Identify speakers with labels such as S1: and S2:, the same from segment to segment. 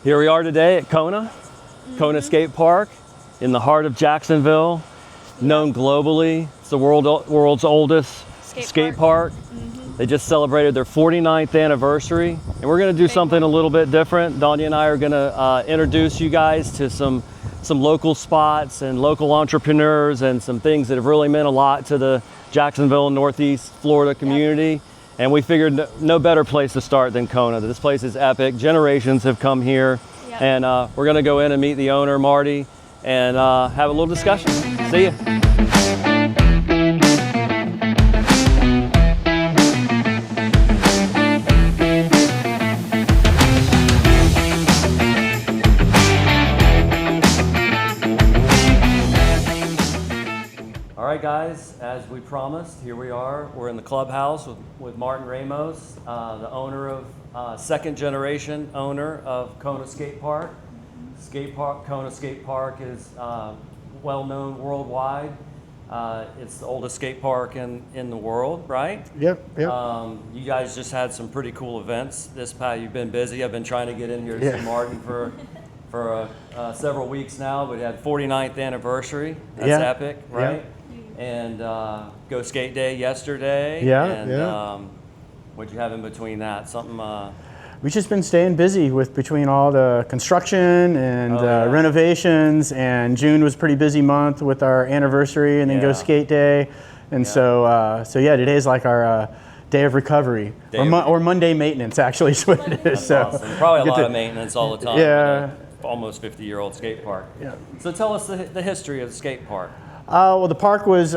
S1: Here we are today at Kona Skatepark in the heart of Jacksonville, known globally. It's the world's oldest skate park. They just celebrated their 49th anniversary, and we're going to do something a little bit different. Danya and I are going to introduce you guys to some local spots and local entrepreneurs and some things that have really meant a lot to the Jacksonville and Northeast Florida community. Yep. And we figured no better place to start than Kona. This place is epic. Generations have come here. Yep. And we're going to go in and meet the owner, Marty, and have a little discussion. See ya. All right, guys, as we promised, here we are. We're in the clubhouse with Martin Ramos, the owner of, second generation owner of Kona Skatepark. Kona Skatepark is well known worldwide. It's the oldest skate park in the world, right?
S2: Yep.
S1: You guys just had some pretty cool events this past. You've been busy. I've been trying to get in here to see Martin for several weeks now. We had 49th anniversary. That's epic, right? And Go Skate Day yesterday. What'd you have in between that? Something.
S2: We've just been staying busy between all the construction and renovations, and June was a pretty busy month with our anniversary, and then Go Skate Day, and so today's like our day of recovery, or Monday maintenance, actually is what it is.
S1: That's awesome. Probably a lot of maintenance all the time.
S2: Yeah.
S1: Almost 50-year-old skate park.
S2: Yeah.
S1: So tell us the history of the skate park.
S2: Well, the park was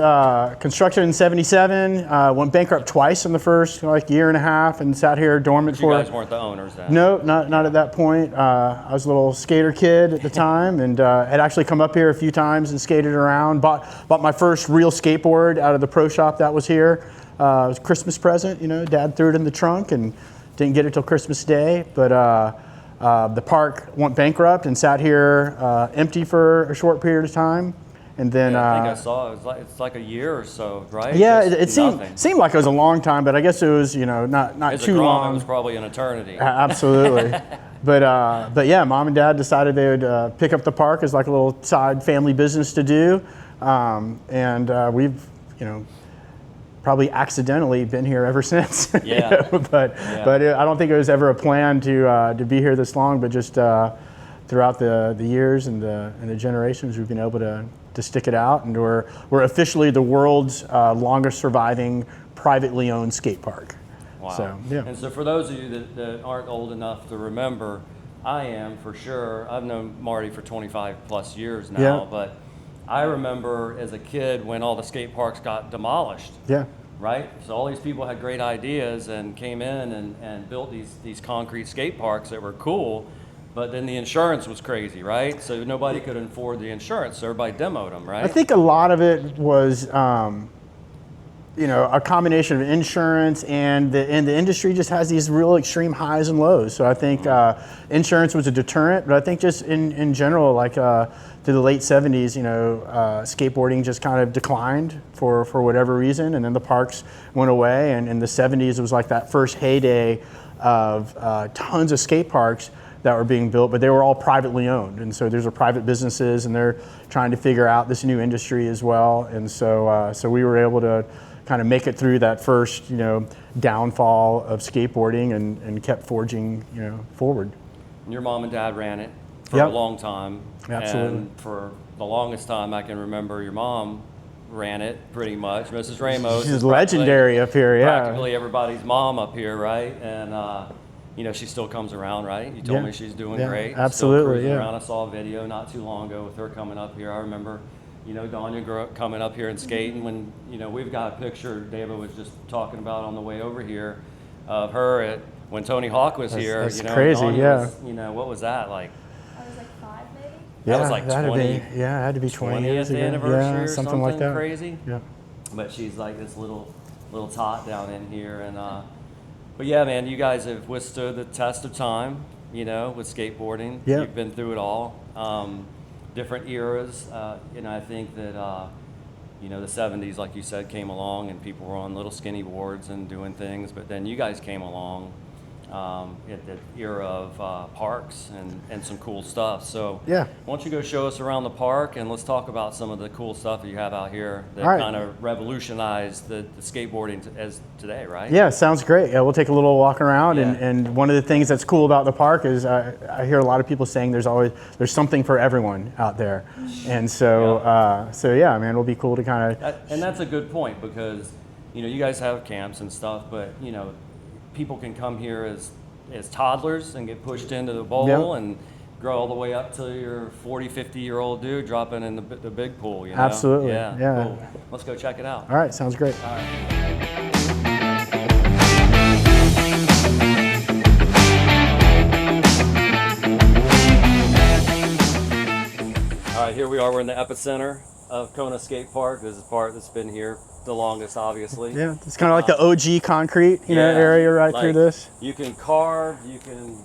S2: constructed in '77. Went bankrupt twice in the first year and a half, and sat here dormant for.
S1: You guys weren't the owners then?
S2: No, not at that point. I was a little skater kid at the time, and had actually come up here a few times and skated around. Bought my first real skateboard out of the pro shop that was here. It was a Christmas present. Dad threw it in the trunk and didn't get it till Christmas Day. But the park went bankrupt and sat here empty for a short period of time. And then
S1: I think I saw it's like a year or so, right?
S2: Yeah, it seemed like it was a long time, but I guess it was not too long.
S1: It was probably an eternity.
S2: Absolutely, but yeah, Mom and Dad decided they would pick up the park as like a little side family business to do, and we've probably accidentally been here ever since. But I don't think it was ever a plan to be here this long, but just throughout the years and the generations, we've been able to stick it out, and we're officially the world's longest surviving privately owned skate park.
S1: Wow.
S2: So, yeah.
S1: And so for those of you that aren't old enough to remember, I am for sure. I've known Marty for 25 plus years now, but I remember as a kid when all the skate parks got demolished.
S2: Yeah.
S1: Right? So all these people had great ideas and came in and built these concrete skate parks that were cool. But then the insurance was crazy, right? So nobody could afford the insurance, so everybody demoed them, right?
S2: I think a lot of it was, a combination of insurance and the industry just has these real extreme highs and lows. So I think insurance was a deterrent, but I think just in general, through the late '70s, skateboarding just kind of declined for whatever reason, and then the parks went away. And in the '70s, it was like that first heyday of tons of skate parks that were being built, but they were all privately owned. And so these are private businesses, and they're trying to figure out this new industry as well. And so we were able to kind of make it through that first, downfall of skateboarding and kept forging, forward.
S1: Your mom and dad ran it for a long time.
S2: Absolutely.
S1: And for the longest time I can remember, your mom ran it pretty much. Mrs. Ramos.
S2: She's legendary up here,
S1: Practically everybody's mom up here, right? And she still comes around, right? You told me she's doing great.
S2: Absolutely,
S1: still around. I saw a video not too long ago with her coming up here. I remember, Danya coming up here and skating when, we've got a picture David was just talking about on the way over here of her when Tony Hawk was here.
S2: That's crazy,
S1: Danya was, what was that like?
S3: I was like 5 maybe?
S1: That was like 20.
S2: It had to be 20 years ago.
S1: Anniversary or
S2: something like that.
S1: Crazy.
S2: Yeah.
S1: But she's like this little tot down in here, and but yeah, man, you guys have withstood the test of time, with skateboarding.
S2: Yeah.
S1: You've been through it all. Different eras. I think that, the 70s, like you said, came along and people were on little skinny boards and doing things. But then you guys came along at the era of parks and some cool stuff. So
S2: Yeah.
S1: why don't you go show us around the park, and let's talk about some of the cool stuff that you have out here that
S2: All right.
S1: kind of revolutionized the skateboarding as today, right?
S2: Yeah, sounds great. Yeah, we'll take a little walk around,
S1: Yeah.
S2: and one of the things that's cool about the park is I hear a lot of people saying there's something for everyone out there, and so yeah, man, it'll be cool to kind of.
S1: And that's a good point, because you guys have camps and stuff, but people can come here as toddlers and get pushed into the bowl
S2: Yep.
S1: and grow all the way up to your 40, 50-year-old dude dropping in the big pool.
S2: Absolutely.
S1: Yeah.
S2: Yeah.
S1: Cool. Let's go check it out.
S2: All right, sounds great.
S1: All right. All right, here we are. We're in the epicenter of Kona Skatepark. This is part that's been here the longest, obviously.
S2: Yeah, it's kind of like the OG concrete,
S1: Yeah,
S2: area right through
S1: like,
S2: this.
S1: You can carve, you can,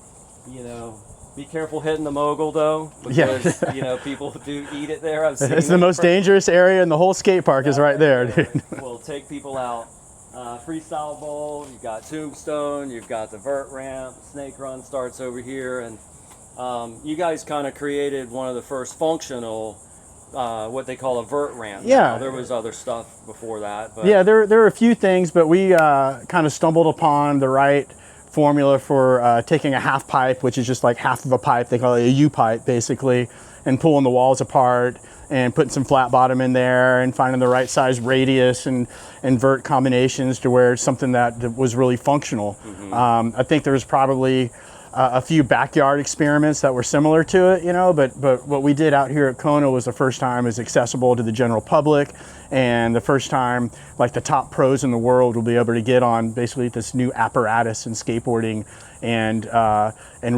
S1: be careful hitting the mogul though,
S2: Yeah.
S1: because people do eat it there. I've seen
S2: It's the most dangerous area in the whole skate park is right there, dude.
S1: We'll take people out. Freestyle bowl, you've got tombstone, you've got the vert ramp, snake run starts over here, and you guys kind of created one of the first functional, what they call a vert ramp.
S2: Yeah.
S1: Now, there was other stuff before that, but
S2: Yeah, there were a few things, but we kind of stumbled upon the right formula for taking a half pipe, which is just like half of a pipe, they call it a U-pipe basically, and pulling the walls apart and putting some flat bottom in there and finding the right size radius and vert combinations to where it's something that was really functional.
S1: Mm-hmm.
S2: I think there was probably a few backyard experiments that were similar to it, but what we did out here at Kona was the first time is accessible to the general public, and the first time like the top pros in the world will be able to get on basically this new apparatus in skateboarding, and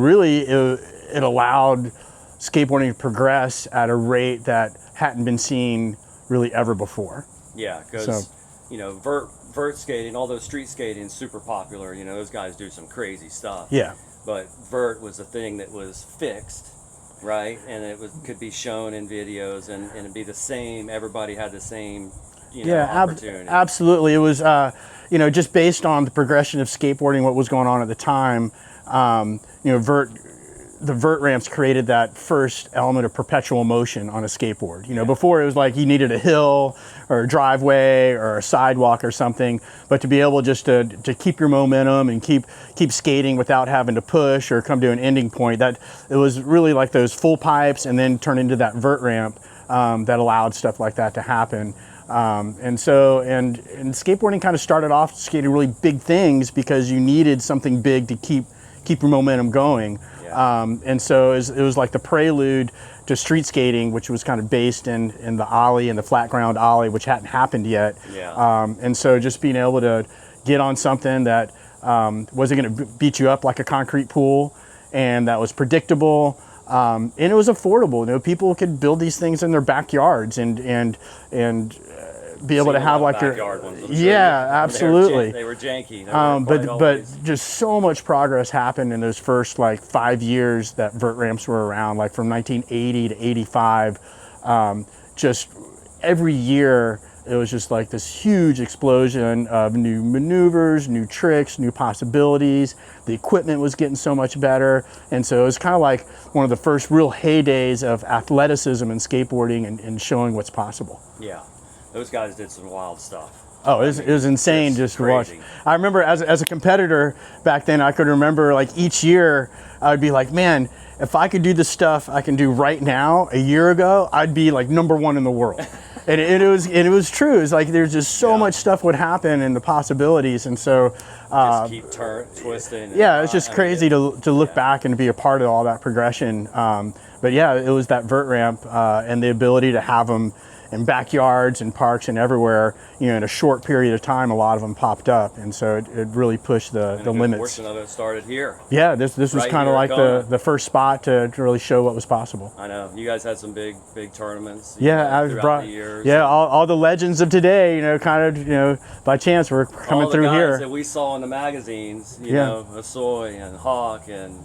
S2: really it allowed skateboarding to progress at a rate that hadn't been seen really ever before.
S1: Yeah, because vert skating, although street skating is super popular, those guys do some crazy stuff.
S2: Yeah.
S1: But vert was a thing that was fixed, right? And it could be shown in videos, and it'd be the same. Everybody had the same, opportunity.
S2: Absolutely. It was, just based on the progression of skateboarding, what was going on at the time. The vert ramps created that first element of perpetual motion on a skateboard. Before it was like you needed a hill or a driveway or a sidewalk or something, but to be able just to keep your momentum and keep skating without having to push or come to an ending point, that it was really like those full pipes and then turn into that vert ramp that allowed stuff like that to happen. And skateboarding kind of started off skating really big things because you needed something big to keep your momentum going. And so it was like the prelude to street skating, which was kind of based in the ollie and the flat ground ollie, which hadn't happened yet.
S1: Yeah.
S2: And so just being able to get on something that wasn't going to beat you up like a concrete pool, and that was predictable, and it was affordable. People could build these things in their backyards and be able to have like their absolutely.
S1: They were janky.
S2: But just so much progress happened in those first like 5 years that vert ramps were around, like from 1980 to 85. Just every year it was just like this huge explosion of new maneuvers, new tricks, new possibilities. The equipment was getting so much better, and so it was kind of like one of the first real heydays of athleticism in skateboarding and showing what's possible.
S1: Yeah. Those guys did some wild stuff.
S2: Oh, it was insane just to watch. I remember as a competitor back then, I could remember like each year I would be like, man, if I could do the stuff I can do right now a year ago, I'd be like #1 in the world. and it was true. It's like there's just so much stuff would happen and the possibilities, and so
S1: just keep twisting.
S2: Yeah, it's just crazy to look back and to be a part of all that progression. But yeah, it was that vert ramp and the ability to have them in backyards and parks and everywhere, in a short period of time, a lot of them popped up, and so it really pushed the limits. A portion
S1: of it started here.
S2: Yeah, this was
S1: right
S2: kind of like the first spot to really show what was possible.
S1: I know you guys had some big tournaments.
S2: I've brought
S1: the years.
S2: Yeah, all the legends of today, by chance were coming through here.
S1: All the guys that we saw in the magazines, Asoy and Hawk and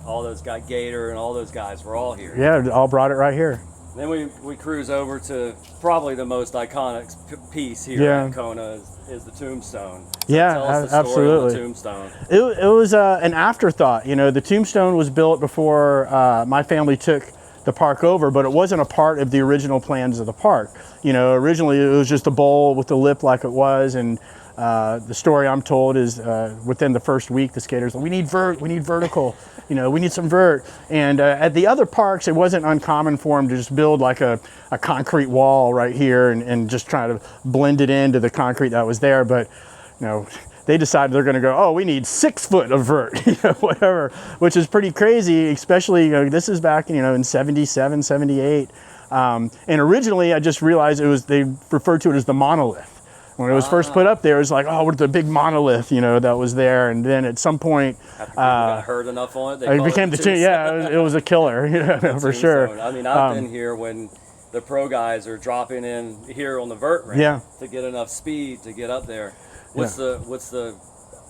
S1: all those guys, Gator and all those guys were all here.
S2: Yeah, all brought it right here.
S1: Then we cruise over to probably the most iconic piece here at Kona is the tombstone. So tell us the story of the tombstone.
S2: It was an afterthought. You know, the tombstone was built before my family took the park over, but it wasn't a part of the original plans of the park. You know, originally it was just a bowl with the lip like it was, and the story I'm told is within the first week, the skaters, we need vertical, you know, we need some vert. And at the other parks, it wasn't uncommon for them to just build like a concrete wall right here and just try to blend it into the concrete that was there. But, you know, they decided they're going to go, oh, we need 6 foot of vert, you know, whatever, which is pretty crazy, especially, you know, this is back, you know, in 77, 78. And originally I just realized they referred to it as the monolith. When it was first put up there, it was like, oh, what the big monolith, you know, that was there. And then at some point,
S1: after people got hurt enough on it,
S2: it became the tombstone. Yeah, it was a killer, you know, for sure.
S1: I mean, I've been here when the pro guys are dropping in here on the vert ramp to get enough speed to get up there. What's the?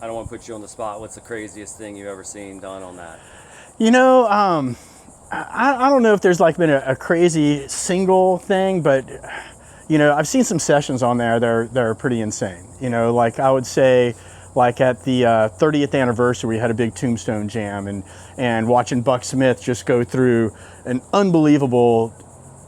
S1: I don't want to put you on the spot. What's the craziest thing you've ever seen done on that?
S2: You know, I don't know if there's like been a crazy single thing, but. You know, I've seen some sessions on there that are pretty insane. You know, like I would say, like at the 30th anniversary, we had a big tombstone jam, and watching Buck Smith just go through an unbelievable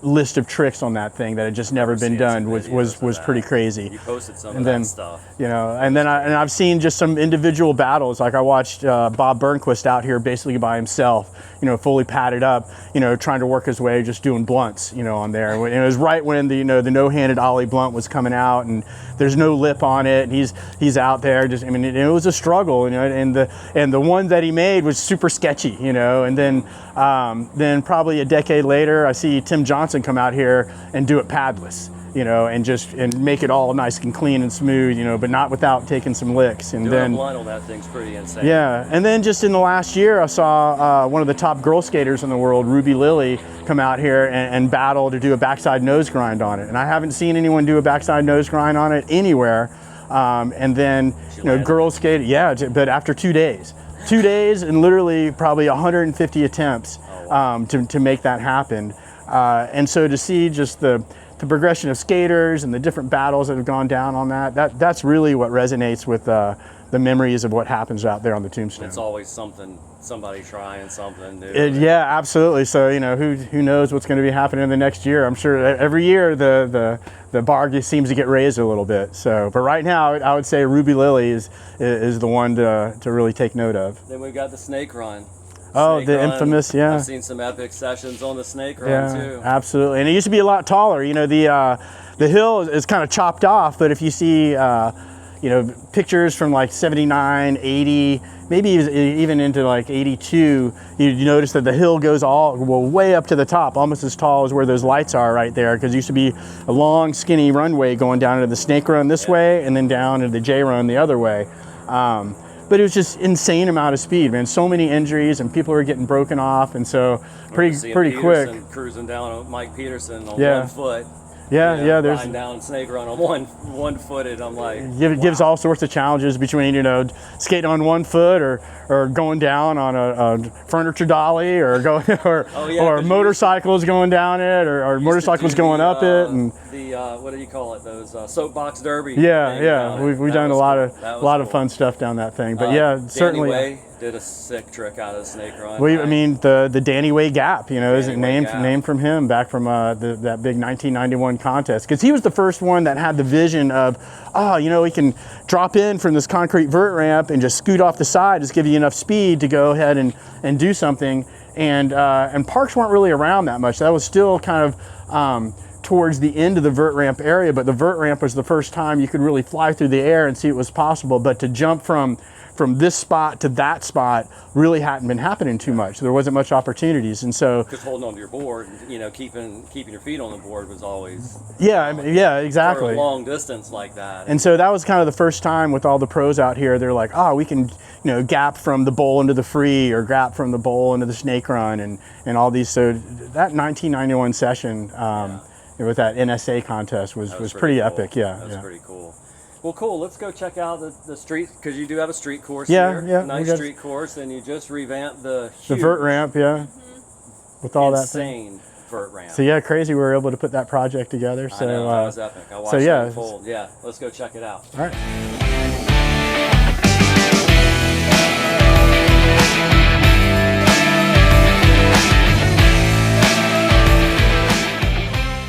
S2: list of tricks on that thing that had just never been done was pretty crazy.
S1: You posted some of that stuff.
S2: You know, and then I've seen just some individual battles. Like I watched Bob Burnquist out here basically by himself, you know, fully padded up, you know, trying to work his way, just doing blunts, you know, on there. And it was right when the, you know, the no-handed ollie blunt was coming out, and there's no lip on it, and he's out there just, I mean, it was a struggle, you know, and the one that he made was super sketchy, you know. And then probably a decade later, I see Tim Johnson come out here and do it padless, you know, and make it all nice and clean and smooth, you know, but not without taking some licks. And
S1: then blind on that thing's pretty insane.
S2: Yeah, and then just in the last year, I saw one of the top girl skaters in the world, Ruby Lilly, come out here and battle to do a backside nose grind on it. And I haven't seen anyone do a backside nose grind on it anywhere. And then, you know, girl skate, but after 2 days. 2 days and literally probably 150 attempts to make that happen. And so to see just the progression of skaters and the different battles that have gone down on that's really what resonates with the memories of what happens out there on the tombstone.
S1: It's always somebody trying something new.
S2: Yeah, absolutely. So, you know, who knows what's going to be happening in the next year. I'm sure every year the bar seems to get raised a little bit. So, but right now I would say Ruby Lilly is the one to really take note of.
S1: Then we've got the snake run.
S2: Infamous, yeah.
S1: I've seen some epic sessions on the snake run too.
S2: Absolutely. And it used to be a lot taller. You know, the hill is kind of chopped off, but if you see, you know, pictures from like 79, 80, maybe even into like 82, you notice that the hill goes way up to the top, almost as tall as where those lights are right there, because it used to be a long, skinny runway going down into the snake run this way and then down into the J run the other way. But it was just insane amount of speed, man. So many injuries and people were getting broken off, and so pretty quick.
S1: Cruising down on Mike Peterson on 1 foot.
S2: There's
S1: riding down snake run on one footed. I'm like,
S2: it gives all sorts of challenges between, you know, skating on 1 foot or going down on a furniture dolly or motorcycles going down it or motorcycles going up it, and
S1: what do you call it? Those soapbox derby.
S2: We've done a lot of fun stuff down that thing. But certainly.
S1: Danny Way did a sick trick out of the snake run.
S2: I mean, the Danny Way Gap, you know, is named from him, back from that big 1991 contest, because he was the first one that had the vision of, you know, we can drop in from this concrete vert ramp and just scoot off the side, just give you enough speed to go ahead and do something. And parks weren't really around that much. That was still kind of towards the end of the vert ramp area, but the vert ramp was the first time you could really fly through the air and see it was possible. But to jump from this spot to that spot really hadn't been happening too much. There wasn't much opportunities, and so
S1: because holding on to your board, you know, keeping your feet on the board was always
S2: exactly
S1: for a long distance like that.
S2: And so that was kind of the first time with all the pros out here. They're like, we can, you know, gap from the bowl into the free or gap from the bowl into the snake run and all these. So that 1991 session with that NSA contest was pretty
S1: cool.
S2: Epic.
S1: That was pretty cool. Well, cool. Let's go check out the street, because you do have a street course here. Nice street course, and you just revamped the
S2: vert ramp, with all
S1: insane vert ramp.
S2: So yeah, crazy we were able to put that project together. So
S1: I know, that was epic. I watched
S2: so
S1: it
S2: yeah.
S1: unfold. Yeah, let's go check it out.
S2: All right.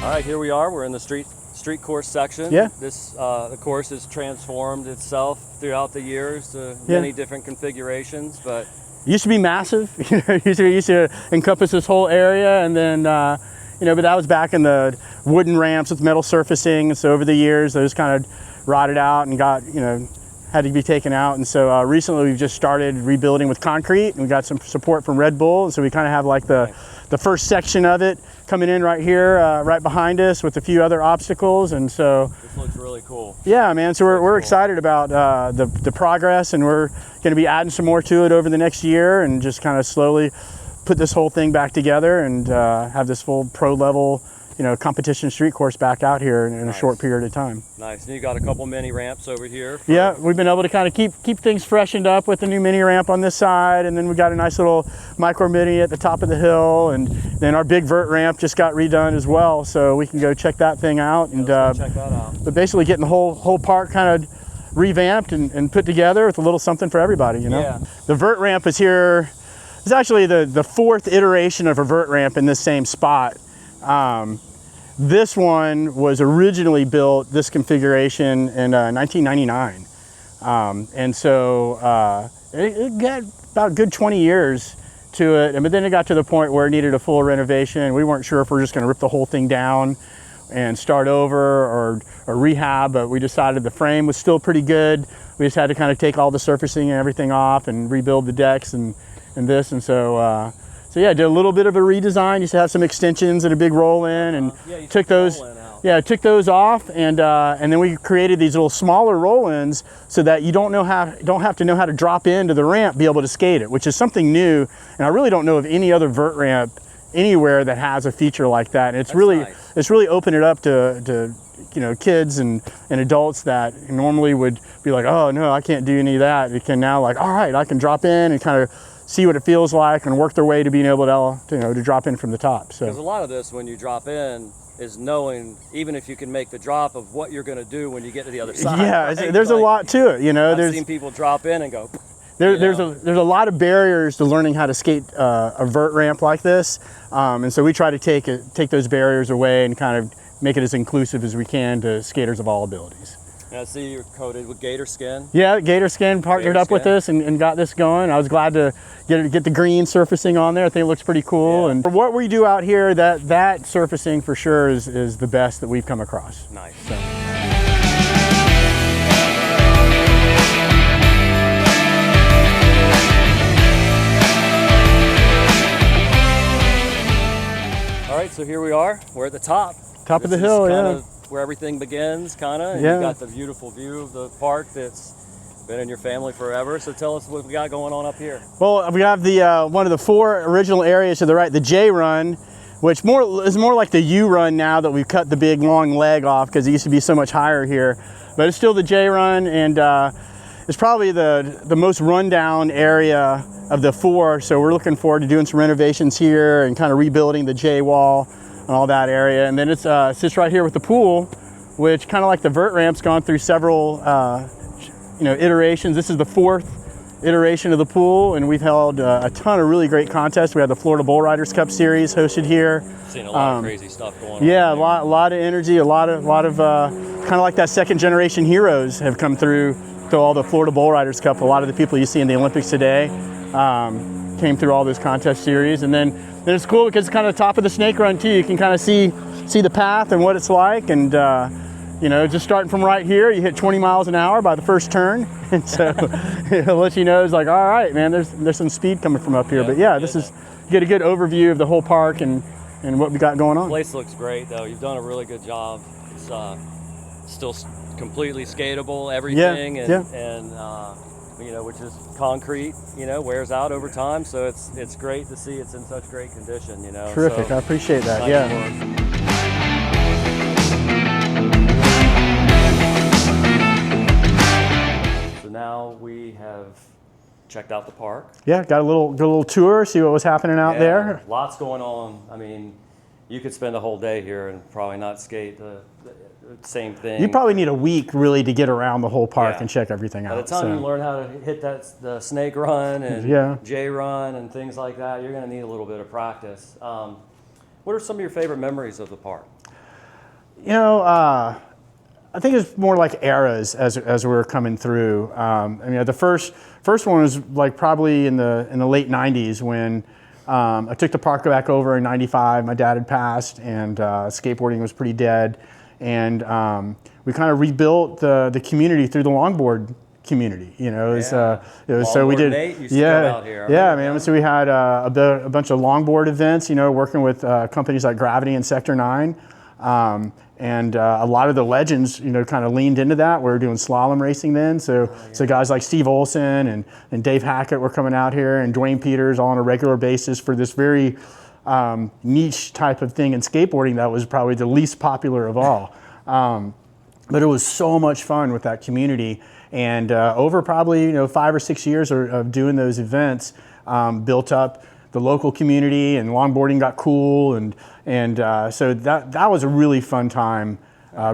S1: All right, here we are. We're in the street course section.
S2: Yeah.
S1: This the course has transformed itself throughout the years to many different configurations, but
S2: It used to be massive. It used to encompass this whole area, and then but that was back in the wooden ramps with metal surfacing. And so over the years, those kind of rotted out and got had to be taken out. And so recently, we've just started rebuilding with concrete, and we got some support from Red Bull. And so we kind of have like the first section of it coming in right here, right behind us, with a few other obstacles. And so
S1: this looks really cool.
S2: Yeah, man. So we're excited about the progress, and we're going to be adding some more to it over the next year, and just kind of slowly put this whole thing back together and have this full pro level, competition street course back out here in a short period of time.
S1: Nice. And you got a couple mini ramps over here.
S2: Yeah, we've been able to kind of keep things freshened up with the new mini ramp on this side, and then we got a nice little micro mini at the top of the hill, and then our big vert ramp just got redone as well, so we can go check that thing out. And
S1: let's go check that out.
S2: But basically getting the whole park kind of revamped and put together with a little something for everybody.
S1: Yeah.
S2: The vert ramp is here. It's actually the fourth iteration of a vert ramp in this same spot. This one was originally built, this configuration, in 1999. And so it got about a good 20 years to it. But then it got to the point where it needed a full renovation. We weren't sure if we were just going to rip the whole thing down and start over or rehab, but we decided the frame was still pretty good. We just had to kind of take all the surfacing and everything off and rebuild the decks and this. And so yeah, I did a little bit of a redesign. Used to have some extensions and a big roll in, and took those. Yeah, I took those off, and then we created these little smaller roll-ins so that you don't have to know how to drop into the ramp, be able to skate it, which is something new. And I really don't know of any other vert ramp anywhere that has a feature like that. And it's really opened it up to kids and adults that normally would be like, oh no, I can't do any of that. You can now, like, all right, I can drop in and kind of see what it feels like and work their way to being able to drop in from the top. So
S1: because a lot of this, when you drop in, is knowing, even if you can make the drop, of what you're going to do when you get to the other side.
S2: Yeah,
S1: right?
S2: There's a lot to it.
S1: I've seen people drop in and go.
S2: There's a lot of barriers to learning how to skate a vert ramp like this, and so we try to take those barriers away and kind of make it as inclusive as we can to skaters of all abilities.
S1: And I see you're coated with gator skin.
S2: Yeah, gator skin partnered up with us and got this going. I was glad to get the green surfacing on there. I think it looks pretty cool. Yeah. And for what we do out here, that surfacing for sure is the best that we've come across.
S1: Nice.
S2: So.
S1: All right, so here we are. We're at the top.
S2: Top of the hill, yeah.
S1: Where everything begins, kind of.
S2: Yeah.
S1: You've got the beautiful view of the park that's been in your family forever. So tell us what we got going on up here.
S2: Well, we have the one of the four original areas to the right, the J run, which is more like the U run now that we've cut the big long leg off because it used to be so much higher here. But it's still the J run, and it's probably the most rundown area of the four. So we're looking forward to doing some renovations here and kind of rebuilding the J wall and all that area. And then it sits right here with the pool, which, kind of like the vert ramp's gone through several iterations. This is the fourth iteration of the pool, and we've held a ton of really great contests. We had the Florida Bull Riders Cup Series hosted here.
S1: Seen a lot of crazy stuff going on.
S2: Yeah, a lot of energy, a lot of kind of like that second generation heroes have come through to all the Florida Bull Riders Cup. A lot of the people you see in the Olympics today came through all those contest series. And then it's cool because it's kind of the top of the snake run too. You can kind of see the path and what it's like, and just starting from right here, you hit 20 miles an hour by the first turn, and so it'll let you know, it's like, all right, man, there's some speed coming from up here.
S1: Yeah,
S2: but yeah, you get a good overview of the whole park and what we got going on.
S1: The place looks great, though. You've done a really good job. It's still completely skatable, everything, and which is concrete, wears out over time. So it's great to see it's in such great condition,
S2: Terrific,
S1: So,
S2: I appreciate that,
S1: nice
S2: yeah.
S1: work. So now we have checked out the park.
S2: Yeah, got a little tour, see what was happening out there.
S1: Lots going on. I mean, You could spend a whole day here and probably not skate the same thing.
S2: You probably need a week really to get around the whole park
S1: Yeah.
S2: and check everything out.
S1: By the time you learn how to hit the snake run and J run and things like that, you're going to need a little bit of practice. What are some of your favorite memories of the park?
S2: You know, I think it's more like eras as we're coming through. I mean, the first one was like probably in the late '90s when I took the park back over in '95. My dad had passed, and skateboarding was pretty dead, and we kind of rebuilt the community through the longboard community. You know, it was so we did.
S1: Nate used to come out here.
S2: Yeah, man. So we had a bunch of longboard events. You know, working with companies like Gravity and Sector 9. And a lot of the legends, you know, kind of leaned into that. We were doing slalom racing then. So guys like Steve Olson and Dave Hackett were coming out here, and Dwayne Peters all on a regular basis for this very niche type of thing in skateboarding that was probably the least popular of all. But it was so much fun with that community. And over probably, 5 or 6 years of doing those events, built up the local community, and longboarding got cool, and so that was a really fun time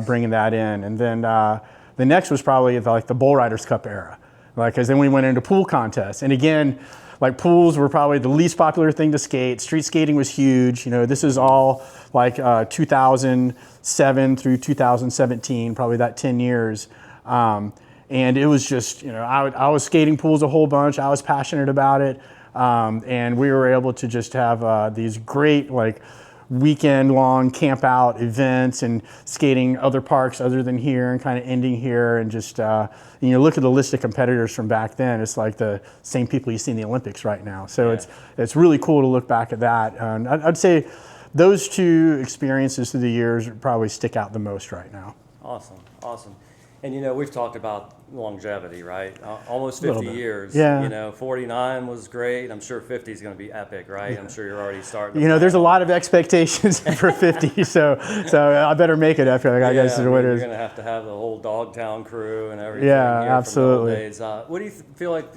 S2: bringing that in. And then the next was probably like the Bull Riders Cup era, like, because then we went into pool contests, and again, like, pools were probably the least popular thing to skate. Street skating was huge. You know, this is all like 2007 through 2017, probably that 10 years. And it was just, I was skating pools a whole bunch. I was passionate about it. And we were able to just have these great, like, weekend-long camp-out events and skating other parks other than here, and kind of ending here, and just look at the list of competitors from back then. It's like the same people you see in the Olympics right now. So it's really cool to look back at that. And I'd say those two experiences through the years probably stick out the most right now.
S1: Awesome. And we've talked about longevity, right? Almost 50 years.
S2: Yeah.
S1: 49 was great. I'm sure 50 is going to be epic, right? I'm sure you're already starting.
S2: There's a lot of expectations for 50, so I better make it after I guess
S1: you're going to have the whole Dogtown crew and everything.
S2: Yeah,
S1: here
S2: absolutely.
S1: From the old days. What do you feel like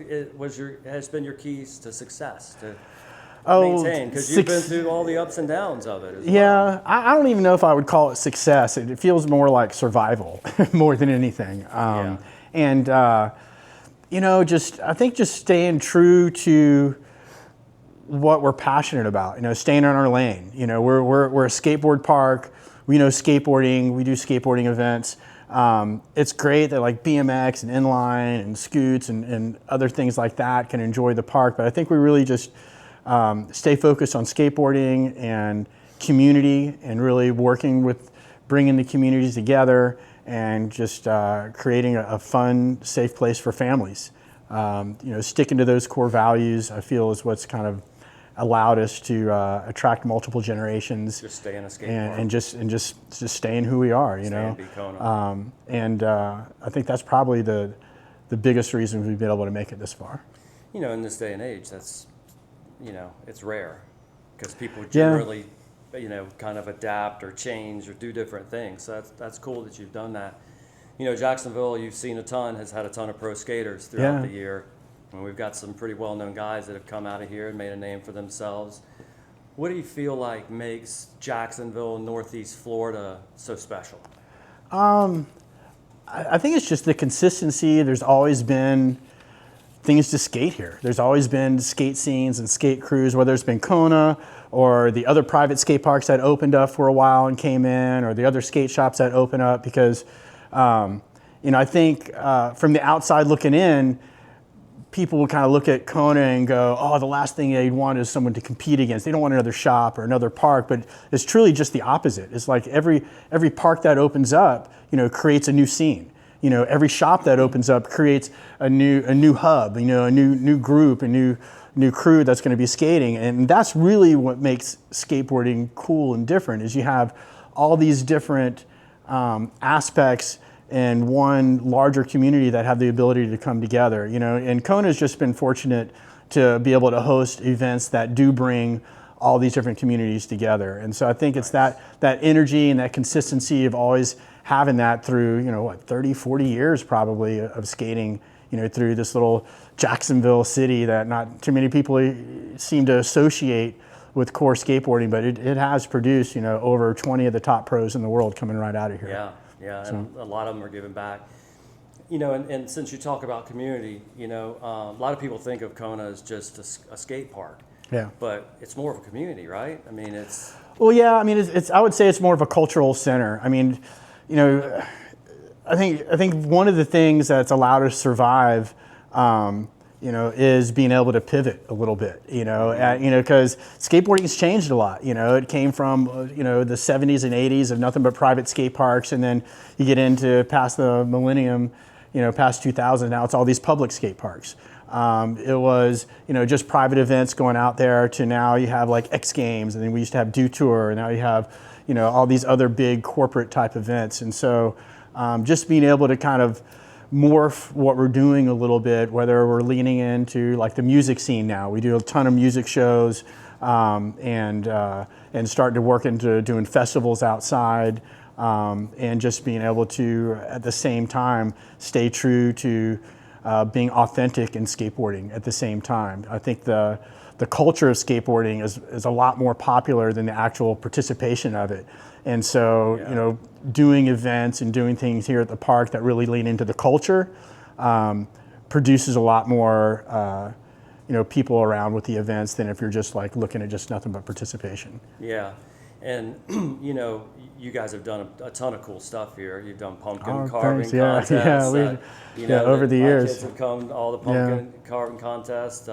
S1: has been your keys to success to maintain? Because you've been through all the ups and downs of it as well.
S2: Yeah, I don't even know if I would call it success. It feels more like survival more than anything. And I think just staying true to what we're passionate about. Staying in our lane. We're a skateboard park. We know skateboarding. We do skateboarding events. It's great that, like, BMX and inline and scoots and other things like that can enjoy the park. But I think we really just stay focused on skateboarding and community, and really working with bringing the communities together, and just creating a fun, safe place for families. Sticking to those core values, I feel, is what's kind of allowed us to attract multiple generations.
S1: Just stay in a skate park.
S2: And just staying who we are.
S1: And be Kona.
S2: I think that's probably the biggest reason we've been able to make it this far.
S1: In this day and age, that's it's rare, because people generally, kind of adapt or change or do different things. So that's cool that you've done that. Jacksonville, you've seen has had a ton of pro skaters throughout the year. And we've got some pretty well-known guys that have come out of here and made a name for themselves. What do you feel like makes Jacksonville, Northeast Florida, so special?
S2: I think it's just the consistency. There's always been things to skate here. There's always been skate scenes and skate crews, whether it's been Kona or the other private skate parks that opened up for a while and came in, or the other skate shops that open up, because I think from the outside looking in, people would kind of look at Kona and go, oh, the last thing they'd want is someone to compete against. They don't want another shop or another park, but it's truly just the opposite. It's like every park that opens up, creates a new scene. Every shop that opens up creates a new hub, a new group, a new crew that's going to be skating. And that's really what makes skateboarding cool and different, is you have all these different aspects in one larger community that have the ability to come together. And Kona's just been fortunate to be able to host events that do bring all these different communities together. And so I think it's that energy and that consistency of always having that through, 30, 40 years probably of skating, through this little Jacksonville city that not too many people seem to associate with core skateboarding, but it has produced, over 20 of the top pros in the world coming right out of here.
S1: Yeah, and a lot of them are giving back. And since you talk about community, a lot of people think of Kona as just a skate park.
S2: Yeah.
S1: But it's more of a community, right? I mean, it's...
S2: Well, yeah, I mean, I would say it's more of a cultural center. I mean, I think one of the things that's allowed us to survive, is being able to pivot a little bit, because skateboarding has changed a lot. It came from, the 70s and 80s of nothing but private skate parks. And then you get into past the millennium, past 2000, now it's all these public skate parks. It was, just private events going out there to now you have like X Games, and then we used to have Do Tour, and now you have, all these other big corporate type events. And so just being able to kind of morph what we're doing a little bit, whether we're leaning into like the music scene now. We do a ton of music shows and starting to work into doing festivals outside and just being able to, at the same time, stay true to being authentic in skateboarding at the same time. I think the culture of skateboarding is a lot more popular than the actual participation of it. And so, doing events and doing things here at the park that really lean into the culture produces a lot more, people around with the events than if you're just like looking at just nothing but participation.
S1: Yeah. And, you guys have done a ton of cool stuff here. You've done pumpkin carving contests.
S2: Over the years.
S1: My kids have come to all the pumpkin carving contests,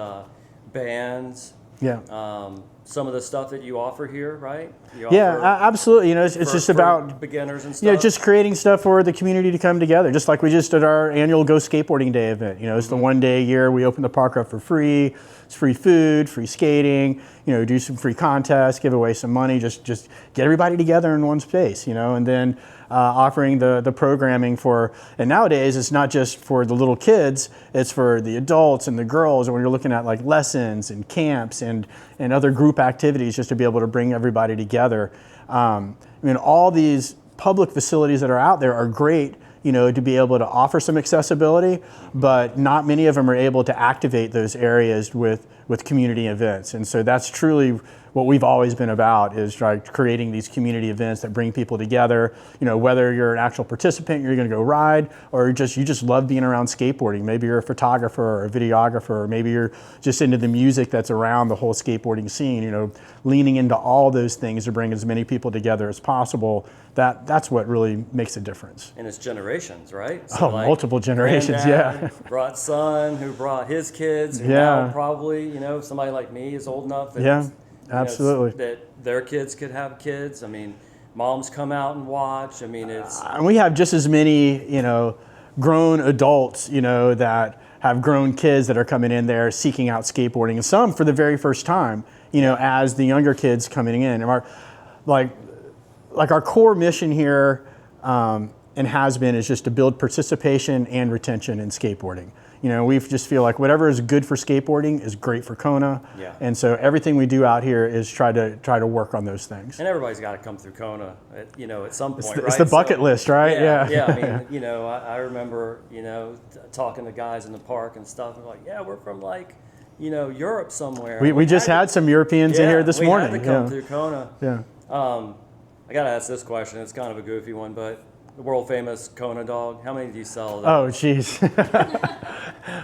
S1: bands.
S2: Yeah.
S1: Some of the stuff that you offer here, right?
S2: Absolutely. It's just about
S1: beginners and stuff.
S2: Just creating stuff for the community to come together. Just like we just did our annual Go Skateboarding Day event. It's the one day a year we open the park up for free. It's free food, free skating. Do some free contests, give away some money. Just get everybody together in one space. And then offering the programming for. And nowadays it's not just for the little kids. It's for the adults and the girls. And when you're looking at like lessons and camps and other group activities, just to be able to bring everybody together. All these public facilities that are out there are great, to be able to offer some accessibility, but not many of them are able to activate those areas with community events. And so that's truly what we've always been about, is like creating these community events that bring people together. Whether you're an actual participant, you're going to go ride, or you just love being around skateboarding. Maybe you're a photographer or a videographer, or maybe you're just into the music that's around the whole skateboarding scene. Leaning into all those things to bring as many people together as possible. That's what really makes a difference.
S1: And it's generations, right? So
S2: multiple generations, yeah.
S1: Brought son, who brought his kids, who now probably, somebody like me is old enough that
S2: absolutely.
S1: That their kids could have kids. I mean, moms come out and watch. I mean, it's...
S2: and we have just as many, grown adults, that have grown kids that are coming in there seeking out skateboarding, and some for the very first time, as the younger kids coming in. And our core mission here and has been is just to build participation and retention in skateboarding. We just feel like whatever is good for skateboarding is great for Kona.
S1: Yeah.
S2: And so everything we do out here is try to work on those things.
S1: And everybody's got to come through Kona, at some point, right?
S2: It's the bucket list, right?
S1: Yeah. I mean, I remember, talking to guys in the park and stuff, and like, we're from like, Europe somewhere.
S2: We just had some Europeans in here this morning.
S1: We had to come through Kona.
S2: Yeah.
S1: I got to ask this question. It's kind of a goofy one, but the world famous Kona dog, how many do you sell?
S2: Oh, geez.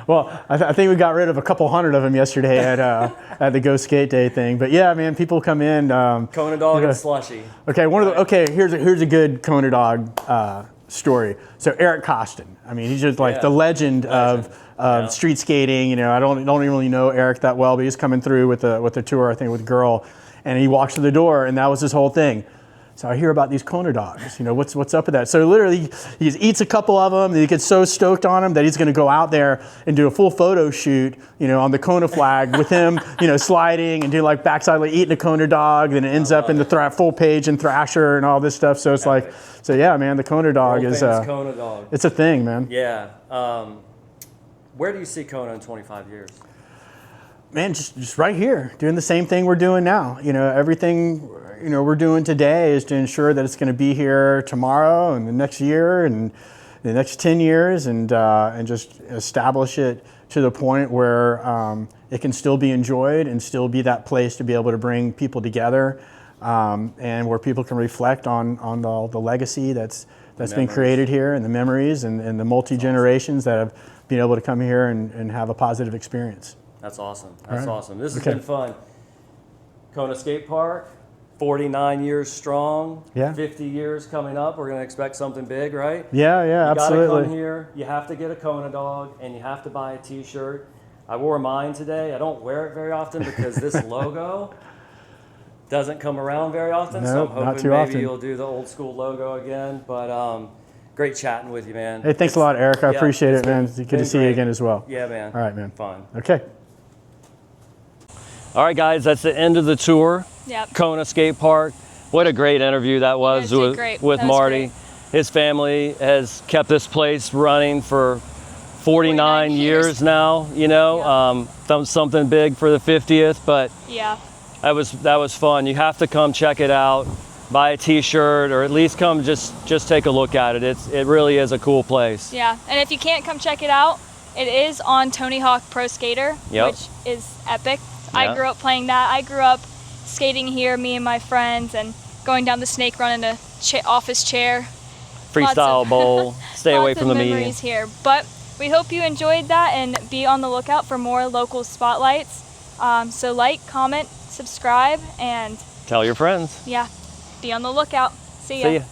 S2: Well, I think we got rid of a couple hundred of them yesterday at the Go Skate Day thing. But yeah, man, people come in.
S1: Kona dog and slushy.
S2: Okay, here's a good Kona dog story. So Eric Costin. I mean, he's just like the legend of street skating. I don't really know Eric that well, but he's coming through with the tour, I think, with Girl, and he walks to the door, and that was his whole thing. So I hear about these Kona dogs. What's up with that? So literally, he eats a couple of them, and he gets so stoked on them that he's going to go out there and do a full photo shoot, on the Kona flag with him, sliding and do like backside, like eating a Kona dog. Then it ends up in the full page and Thrasher and all this stuff. So it's like, yeah, man, the Kona dog is
S1: Kona dog.
S2: It's a thing, man.
S1: Yeah. Where do you see Kona in 25 years?
S2: Man, just right here, doing the same thing we're doing now. Everything we're doing today is to ensure that it's going to be here tomorrow and the next year and the next 10 years and just establish it to the point where it can still be enjoyed and still be that place to be able to bring people together, and where people can reflect on the legacy that's been created here, and the memories and the multi-generations that have been able to come here and have a positive experience.
S1: That's awesome. That's
S2: right.
S1: awesome. This has been fun. Kona Skatepark, 49 years strong,
S2: Yeah.
S1: 50 years coming up. We're going to expect something big, right?
S2: Yeah, yeah, absolutely.
S1: You got to come here. You have to get a Kona dog, and you have to buy a t-shirt. I wore mine today. I don't wear it very often because this logo doesn't come around very often.
S2: No,
S1: so I'm hoping
S2: not too
S1: maybe
S2: often.
S1: you'll do the old school logo again. But great chatting with you, man.
S2: Hey, thanks a lot, Eric. I appreciate it, man. Good to see you again as well.
S1: Yeah, man.
S2: All right, man.
S1: Fun.
S2: Okay.
S1: All right, guys, that's the end of the tour.
S3: Yep.
S1: Kona Skatepark. What a great interview that was with Marty.
S3: Great.
S1: His family has kept this place running for 49 years now, you know.
S3: Yeah.
S1: Something big for the 50th, but
S3: Yeah.
S1: that was fun. You have to come check it out, buy a t-shirt, or at least come just take a look at it. It really is a cool place.
S3: Yeah. And if you can't come check it out, it is on Tony Hawk Pro Skater,
S1: Yep.
S3: which is epic.
S1: Yeah.
S3: I grew up playing that. I grew up skating here, me and my friends, and going down the snake run in a office chair.
S1: Freestyle bowl. Stay away from the
S3: lots of
S1: meeting.
S3: memories here. But we hope you enjoyed that, and be on the lookout for more local spotlights. So like, comment, subscribe, and
S1: Tell your friends.
S3: yeah, be on the lookout. See ya.
S1: See ya.